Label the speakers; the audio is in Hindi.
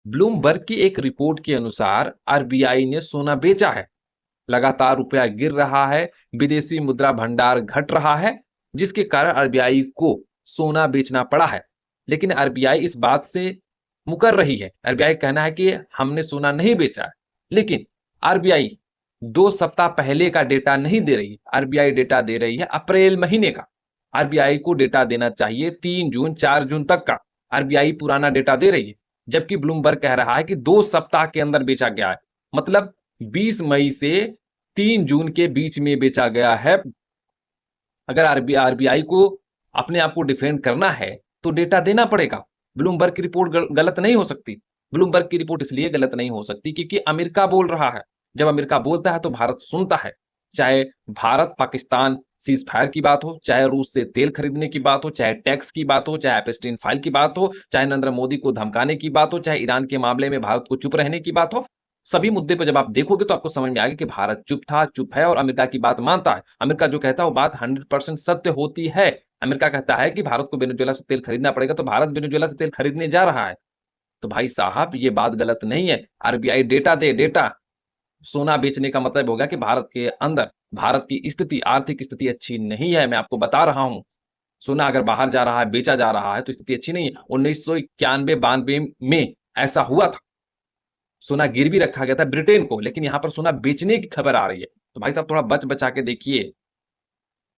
Speaker 1: ब्लूमबर्ग की एक रिपोर्ट के अनुसार आरबीआई ने सोना बेचा है। लगातार रुपया गिर रहा है, विदेशी मुद्रा भंडार घट रहा है, जिसके कारण आरबीआई को सोना बेचना पड़ा है। लेकिन आरबीआई इस बात से मुकर रही है। आरबीआई कहना है कि हमने सोना नहीं बेचा है। लेकिन आरबीआई 2 सप्ताह पहले का डेटा नहीं दे रही। आरबीआई डेटा दे रही है अप्रैल महीने का। आरबीआई को डेटा देना चाहिए 3 जून 4 जून तक का। आरबीआई पुराना डेटा दे रही है, जबकि ब्लूमबर्ग कह रहा है कि 2 सप्ताह के अंदर बेचा गया है। मतलब 20 मई से 3 जून के बीच में बेचा गया है। अगर आरबीआई को अपने आप को डिफेंड करना है तो डेटा देना पड़ेगा। ब्लूमबर्ग की रिपोर्ट गलत नहीं हो सकती। ब्लूमबर्ग की रिपोर्ट इसलिए गलत नहीं हो सकती क्योंकि अमेरिका बोल रहा है। जब अमेरिका बोलता है तो भारत सुनता है। चाहे भारत पाकिस्तान सीज फायर की बात हो, चाहे रूस से तेल खरीदने की बात हो, चाहे टैक्स की बात हो, चाहे एपस्टीन फाइल की बात हो, चाहे नरेंद्र मोदी को धमकाने की बात हो, चाहे ईरान के मामले में भारत को चुप रहने की बात हो, सभी मुद्दे पर जब आप देखोगे तो आपको समझ में आएगा कि भारत चुप था, चुप है और अमेरिका की बात मानता है। अमेरिका जो कहता है वो बात 100% सत्य होती है। अमेरिका कहता है कि भारत को वेनेजुएला से तेल खरीदना पड़ेगा, तो भारत वेनेजुएला से तेल खरीदने जा रहा है। तो भाई साहब ये बात गलत नहीं है। आरबीआई डेटा दे, डेटा। सोना बेचने का मतलब होगा कि भारत के अंदर भारत की स्थिति, आर्थिक स्थिति अच्छी नहीं है। मैं आपको बता रहा हूं, सोना अगर बाहर जा रहा है, बेचा जा रहा है तो स्थिति अच्छी नहीं है। 1991-92 में ऐसा हुआ था। सोना गिरवी रखा गया था ब्रिटेन को, लेकिन यहां पर सोना बेचने की खबर आ रही है। तो भाई साहब थोड़ा बच बचा के देखिए।